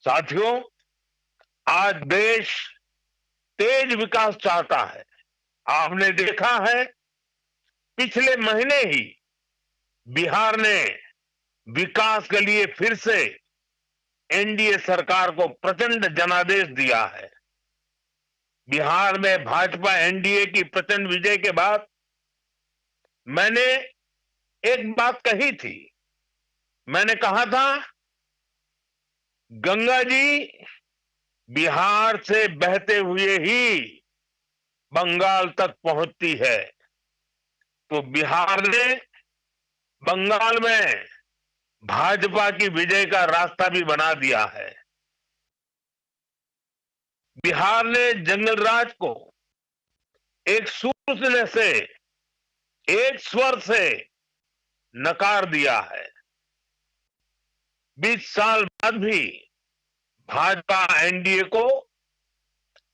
साथियों, आज देश तेज विकास चाहता है। आपने देखा है, पिछले महीने ही बिहार ने विकास के लिए फिर से एनडीए सरकार को प्रचंड जनादेश दिया है। बिहार में भाजपा एनडीए की प्रचंड विजय के बाद मैंने एक बात कही थी। मैंने कहा था, गंगा जी बिहार से बहते हुए ही बंगाल तक पहुंचती है। तो बिहार ने बंगाल में भाजपा की विजय का रास्ता भी बना दिया है। बिहार ने जंगल राज को एक सूत्र से, एक स्वर से नकार दिया है। 20 साल बाद भी भाजपा एनडीए को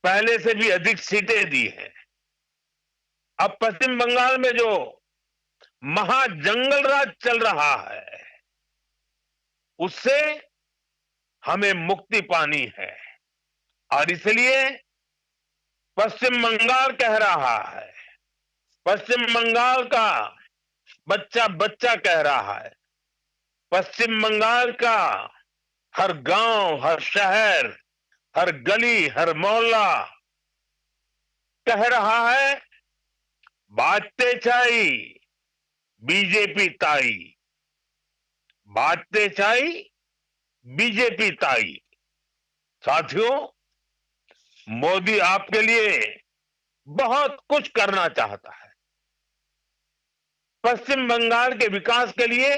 पहले से भी अधिक सीटें दी हैं। अब पश्चिम बंगाल में जो महाजंगल राज चल रहा है, उससे हमें मुक्ति पानी है। और इसलिए पश्चिम बंगाल कह रहा है, पश्चिम बंगाल का बच्चा बच्चा कह रहा है, पश्चिम बंगाल का हर गांव, हर शहर, हर गली, हर मोहल्ला कह रहा है, बाजते चाई बीजेपी ताई, बाजते चाई बीजेपी ताई। साथियों, मोदी आपके लिए बहुत कुछ करना चाहता है। पश्चिम बंगाल के विकास के लिए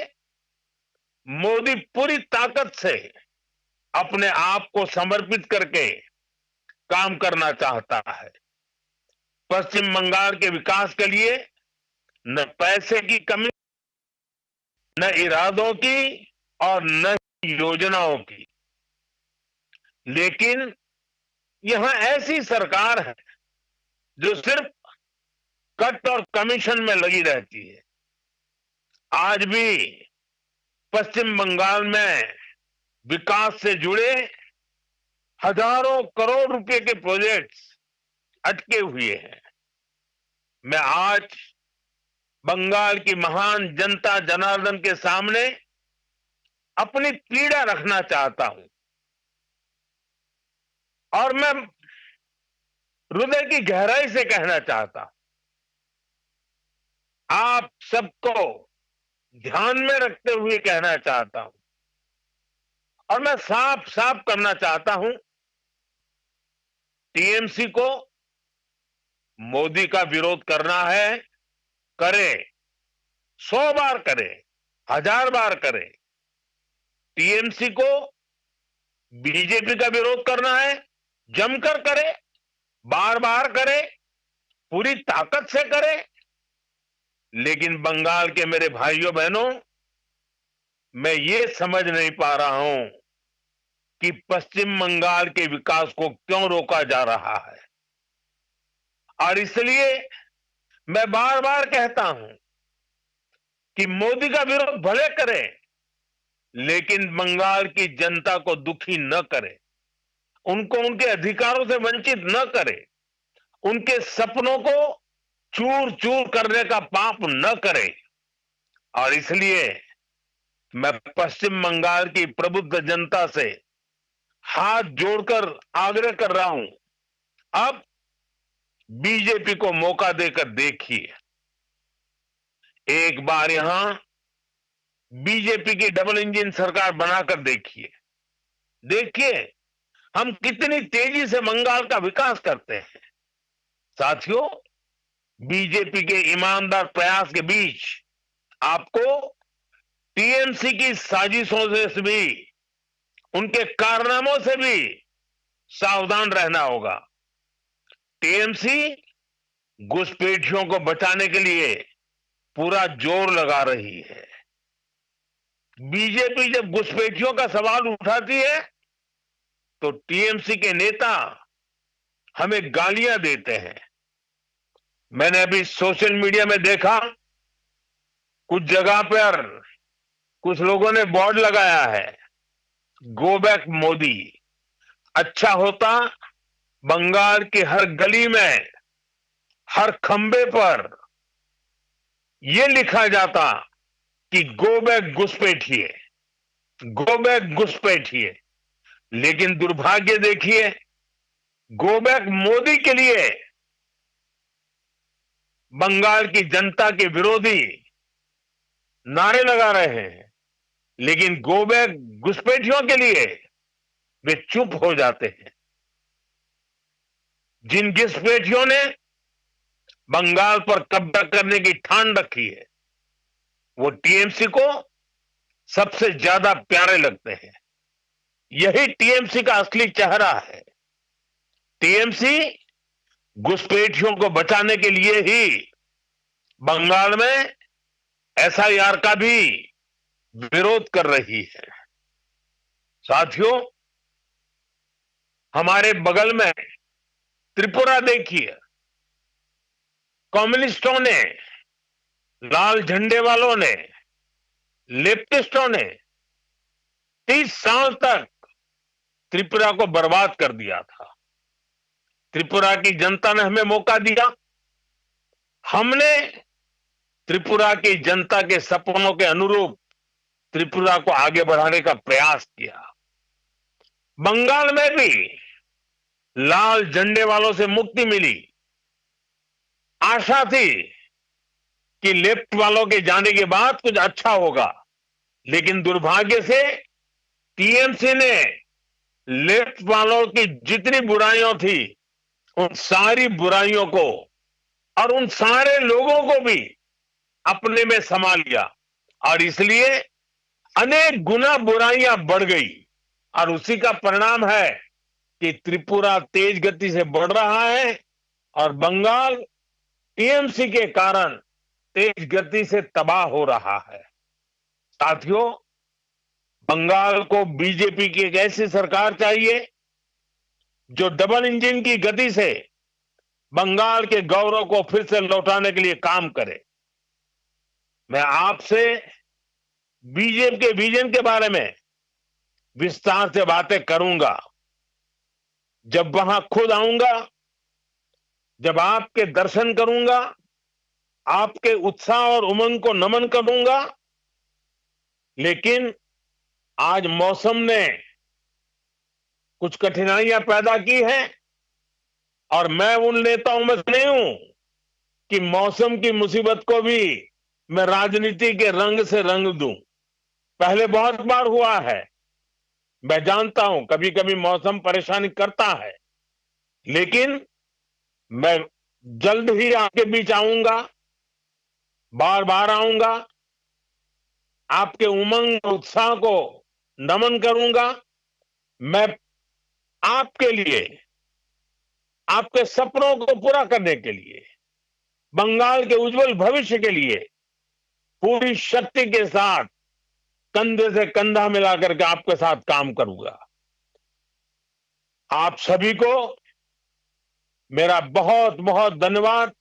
मोदी पूरी ताकत से अपने आप को समर्पित करके काम करना चाहता है। पश्चिम बंगाल के विकास के लिए न पैसे की कमी, न इरादों की और न योजनाओं की। लेकिन यहां ऐसी सरकार है जो सिर्फ कट और कमीशन में लगी रहती है। आज भी पश्चिम बंगाल में विकास से जुड़े हजारों करोड़ रुपए के प्रोजेक्ट्स अटके हुए हैं। मैं आज बंगाल की महान जनता जनार्दन के सामने अपनी पीड़ा रखना चाहता हूं और मैं हृदय की गहराई से कहना चाहता हूं, आप सबको ध्यान में रखते हुए कहना चाहता हूं और मैं साफ साफ करना चाहता हूं, टीएमसी को मोदी का विरोध करना है, करे, 100 बार करे, 1000 बार करे। टीएमसी को बीजेपी का विरोध करना है, जमकर करे, बार बार करे, पूरी ताकत से करे। लेकिन बंगाल के मेरे भाइयों बहनों, मैं ये समझ नहीं पा रहा हूं कि पश्चिम बंगाल के विकास को क्यों रोका जा रहा है। और इसलिए मैं बार बार कहता हूं कि मोदी का विरोध भले करे, लेकिन बंगाल की जनता को दुखी न करे, उनको उनके अधिकारों से वंचित न करे, उनके सपनों को चूर चूर करने का पाप न करे। और इसलिए मैं पश्चिम बंगाल की प्रबुद्ध जनता से हाथ जोड़कर आग्रह कर रहा हूं, अब बीजेपी को मौका देकर देखिए। एक बार यहां बीजेपी की डबल इंजन सरकार बनाकर देखिए। देखिए हम कितनी तेजी से बंगाल का विकास करते हैं। साथियों, बीजेपी के ईमानदार प्रयास के बीच आपको टीएमसी की साजिशों से भी, उनके कारनामों से भी सावधान रहना होगा। टीएमसी घुसपैठियों को बचाने के लिए पूरा जोर लगा रही है। बीजेपी जब घुसपैठियों का सवाल उठाती है तो टीएमसी के नेता हमें गालियां देते हैं। मैंने अभी सोशल मीडिया में देखा, कुछ जगह पर कुछ लोगों ने बोर्ड लगाया है, गो बैक मोदी। अच्छा होता बंगाल की हर गली में, हर खंबे पर यह लिखा जाता कि गो बैक घुसपैठिए, गो बैक घुसपैठिए। लेकिन दुर्भाग्य देखिए, गो बैक मोदी के लिए बंगाल की जनता के विरोधी नारे लगा रहे हैं, लेकिन गो बैक घुसपैठियों के लिए वे चुप हो जाते हैं। जिन घुसपैठियों ने बंगाल पर कब्जा करने की ठान रखी है, वो टीएमसी को सबसे ज्यादा प्यारे लगते हैं। यही टीएमसी का असली चेहरा है। टीएमसी घुसपैठियों को बचाने के लिए ही बंगाल में एसआईआर का भी विरोध कर रही है। साथियों, हमारे बगल में त्रिपुरा देखिए, कम्युनिस्टों ने, लाल झंडे वालों ने, लेफ्टिस्टों ने 30 साल तक त्रिपुरा को बर्बाद कर दिया था। त्रिपुरा की जनता ने हमें मौका दिया, हमने त्रिपुरा की जनता के सपनों के अनुरूप त्रिपुरा को आगे बढ़ाने का प्रयास किया। बंगाल में भी लाल झंडे वालों से मुक्ति मिली। आशा थी कि लेफ्ट वालों के जाने के बाद कुछ अच्छा होगा, लेकिन दुर्भाग्य से टीएमसी ने लेफ्ट वालों की जितनी बुराइयां थी, उन सारी बुराइयों को और उन सारे लोगों को भी अपने में समा लिया, और इसलिए अनेक गुना बुराइयां बढ़ गई। और उसी का परिणाम है कि त्रिपुरा तेज गति से बढ़ रहा है और बंगाल टीएमसी के कारण तेज गति से तबाह हो रहा है। साथियों, बंगाल को बीजेपी की एक ऐसी सरकार चाहिए जो डबल इंजन की गति से बंगाल के गौरव को फिर से लौटाने के लिए काम करे। मैं आपसे बीजेपी के विजन के बारे में विस्तार से बातें करूंगा जब वहां खुद आऊंगा, जब आपके दर्शन करूंगा, आपके उत्साह और उमंग को नमन करूंगा। लेकिन आज मौसम ने कुछ कठिनाइयां पैदा की हैं, और मैं उन नेताओं में से नहीं हूं कि मौसम की मुसीबत को भी मैं राजनीति के रंग से रंग दूं। पहले बहुत बार हुआ है, मैं जानता हूं कभी कभी मौसम परेशानी करता है, लेकिन मैं जल्द ही आपके बीच आऊंगा, बार बार आऊंगा, आपके उमंग और उत्साह को नमन करूंगा। मैं आपके लिए, आपके सपनों को पूरा करने के लिए, बंगाल के उज्जवल भविष्य के लिए पूरी शक्ति के साथ कंधे से कंधा मिलाकर के आपके साथ काम करूंगा। आप सभी को मेरा बहुत बहुत धन्यवाद।